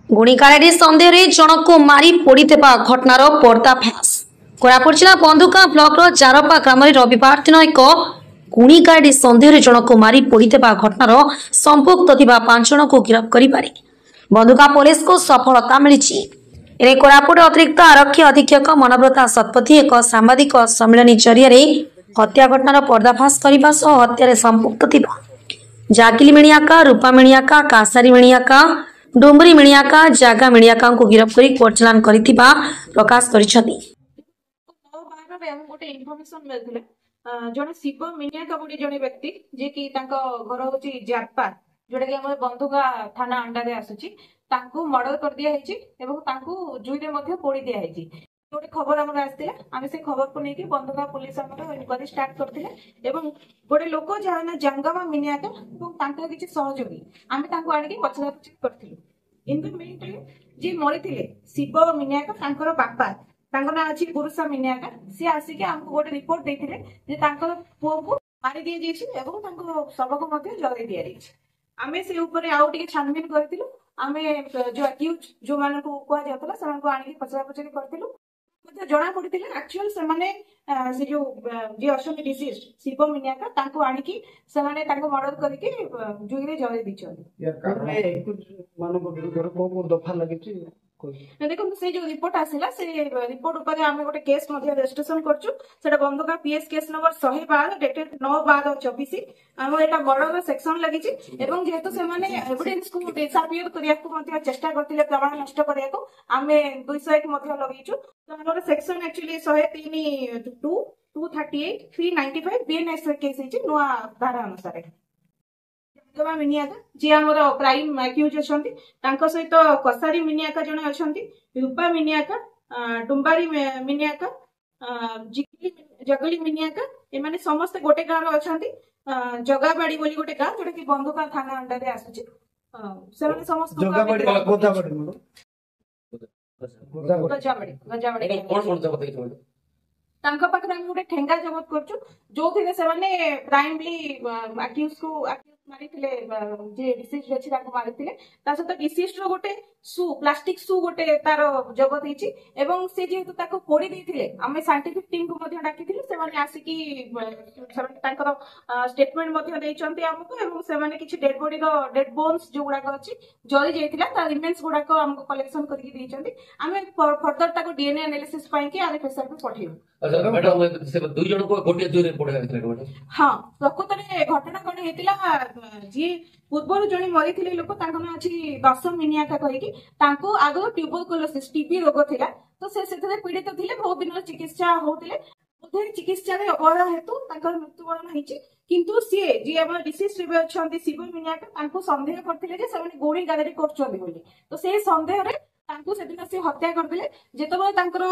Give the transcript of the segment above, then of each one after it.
गुणिकारारी सन्देह जनक को मारी पोड़ी घटनार पर्दाफाश कोरापुट जिला बंधुका ब्लॉक जारपा ग्राम रविवार दिन एक गुणिकारारी सन्देह जनक को मारी पोड़ी घटनार संपुक्त 5 जन को गिरफ्त कर बंधुका पुलिस को सफलता मिली। कोरापुट अतिरिक्त आरक्षी अधीक्षक मनव्रता शतपथी एक सांबादिक सम्मेलन जरिया हत्या घटनार पर्दाफाश करने हत्यार संपुक्त जागिली मिणियाका रूपा मिणियाका कासारी मिणियाका डुमरी मिणियाका जागा मिणियाका को गिरफ्त कर कोर्ट चालान प्रकाश करिछथि। जने शिव मिणियाका बोली जने व्यक्ति जे कि तांको घर होची जारपा जोटा कि हमर बंधुका थाना अंडा रे आसुची तांको मर्डर कर दिया हेची एवं तांको जुई रे मध्ये पोड़ी दिया हेची। गोटे खबर हमर आस्तिला आमे से खबर को नेकी बंधुका पुलिस हमर इनक्वायरी स्टार्ट करथिले एवं गोटे लोक जाना जंगमा मिणियाका एवं तांको किछि सहयोगी आमे तांको आनि के पछरापछि करथिलु। इन द मीन टाइम जे मरिथिले शिव मिणियाका तांकर बापा तांको ना अछि पुरुषा मिणियाका से आसी के हमको गोटे रिपोर्ट देथिले जे तांकर पुओ को मारि दिया जेछि एवं तांको शव को मध्ये जलाई दिया जेछि। आमे से ऊपर आउ टिके छानबीन करथिलु आमे जो अक्यूज जो माने को कोआ जातला समान को आनि के पछरापछि करथिलु मध्ये जना पड़िथिले एक्चुअल से माने से जो जे असन डिसीज शिव मिणियाका तांको आनि की से माने तांको मर्डर करके जुई रे जलाई दिछन। यार कारणे मानो को विरुद्ध को दफा लागिछि देखो से जो रिपोर्ट आसिला से रिपोर्ट ऊपर आमे गोटे केस मध्ये रजिस्ट्रेशन करछु सेटा बंधुका पीएस केस नंबर 112 डेटेड 9/12/24 हम एटा मर्डर सेक्शन लागिछि एवं जेहेतु से माने एविडेंस को डिसअपियर करिया को मध्ये चेष्टा करथिले प्रमाण नष्ट करिया को आमे 201 मध्ये लगैछु। तो हमर सेक्शन एक्चुअली 103 2 238 395 बीएनएस केस हिछि नुवा धारा अनुसार जंगमा मिणियाका जे हमर प्राइम अक्यूज अछंती तांको सहित कसारी मिणियाका जने अछंती रूपा मिणियाका डुंबारी मिणियाका जगली मिणियाका ए माने समस्त गोटे गाँव रे अछंती जगाबाड़ी बोली गोटे गाँ जोटा कि बंधुका थाना अंडा रे आसुची से माने समस्त जगाबाड़ी गजाबाड़ी कोन तांका पाखरे हम गोटे ठेंगा जबत करछु जोथिरे से माने प्राइमली अक्यूज को मारिथिले जे डिसीज अछि ताको मारिथिले ता सहित डिसीज रो गोटे सु प्लास्टिक सु गोटे तार जबत हिची एवं से जेहेतु ताको पोड़ी देथिले आमे साइंटिफिक टीम को मध्ये डाकिथिले से माने आसी की से तांकर स्टेटमेंट मध्ये दैचंती हमको एवं से माने किछि डेड बॉडी रो डेड बोन्स जो गुडा को अछि जरी जेथिला ता रिमेन्स गुडा को हमको कलेक्शन करके दैचंती आमे फर्दर ताको डीएनए एनालिसिस पाई के आरे फेसर पे पठेउ। अच्छा मैडम से दुई जन को गोटे जुरी पड़े आइथिले हां प्रकृत रे घटना कोन हेतिला जी पूर्व जने मरिथिले लोक तांको ना अछि 10 मिणियाका कहि कि तांको आगो ट्यूबरकुलोसिस टीबी रोग थिला तो से सेथरे पीड़ित थिले बहुत दिन चिकित्सा होतिले उधर चिकित्सा रे अवहेला हेतु तांकर मृत्युवरण हिची किंतु सी जे हमर डिसीज रे अछंती शिव मिणियाका तांको संदेह करथिले जे से गोड़ी गादरी करछोंदी बोली तो से संदेह रे तांको सेदिन से हत्या करदिले जेतबे तांकर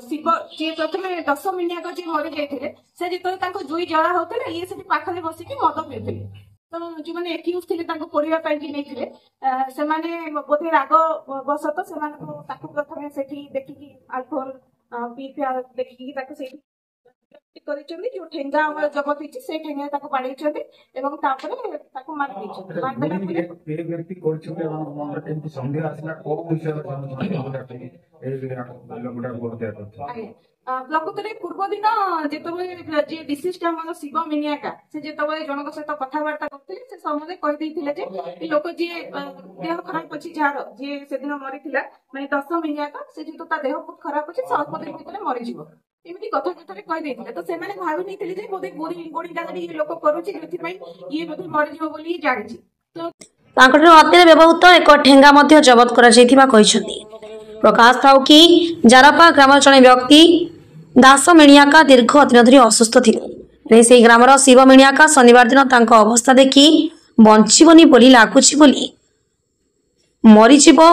शिव जे प्रथमे 10 मिणियाका जे मरि जायथिले से जेतबे तांको जुई जळा होतले ये सेठी पाखरे बसी के मद पिउथिले तो जो माने एक्यूज थिले तांको पोड़िया पाई कि नैथिले से माने बोधे राग बसत से माने को ताको प्रथमे सेठी देखि कि अल्कोहल पीपिया देखि कि ताको सेठी करिचंदी जो ठेंगा हमर जबत हिची से ठेंगा ताको बाडैचंदी एवं तापरे ताको मार दैचंदी मार देला परे ए व्यक्ति करछते हमर केमति संदेह आसला को विषय ए लोगडा बोलते करते प्रकृतरे पूर्व दिन जेतबे जे डिसीज हमर शिव मिणियाका से जेतबे जनक सहित कथावार्ता करथिले से समझे कहि दैथिले जे ई लोक जे देह खराब अछि जार जे सेदिन मरिथिला माने 10 मिणियाका से जेतो ता देह बहुत खराब अछि अल्प दिन भितरे मरि जिवो एमिति कथा कथारे कहि दैथिले तो से माने भाबि नैथिले जे बोधे गोड़ी गादरी लोक करूछि जेथि पई ये बोधे मरि जिवो बोली जानिछि तो तांकर हत्यारे व्यवहृत एक ठेंगा मध्ये जबत करा जैथिबा कहिसथि। प्रकाश थाउ कि जारपा ग्राम जने व्यक्ति दास मिणियाका दीर्घ दिन धरी असुस्थ थिले से ग्रामर शिव मिणियाका शनिवार दिन तांको अवस्था देखि बंचिबनी बोली लागुछि बोली मरिजिबो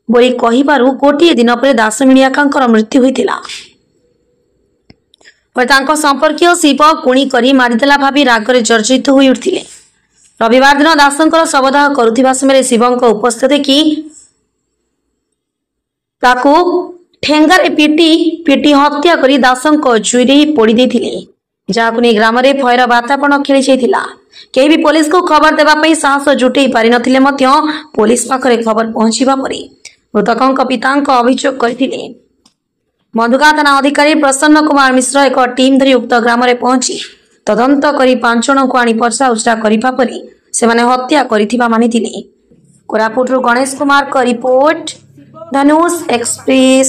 बोली कहिबारु गोटिए दिन पर दास मिणियाका मृत्यु होइतिला पर तांको संपर्कीय शिव गुणी करी मारिदेला भाबी रागरे जर्जरित होई उठिले। रविवार दिन दासंकर शवदाह करुथिबा समय शिवंक उपस्थित देखि ताकू ठेंगारे पिटी हत्या करी दासंक जुईरे पोड़ी देथिले। जहां नहीं ग्राम में भयर वातावरण खेली जाइथिला। केही भी पुलिस को खबर देबा पई साहस जुटै पारि नथिले मध्य पुलिस पाखरे खबर पहुंचीबा परि मृतकଙ୍କ पिताଙ୍କ अभियोग करथिले। बंधुका थाना अधिकारी प्रसन्न कुमार मिश्र एक टीम धरी उक्त ग्राम में पहुंची तदंत करी 5 जन को आनी पचरा उचरा करिबा परि सेमाने हत्या करिथिबा मानिथिले। कोरापुटरू गणेश कुमार का रिपोर्ट, धनुष एक्सप्रेस।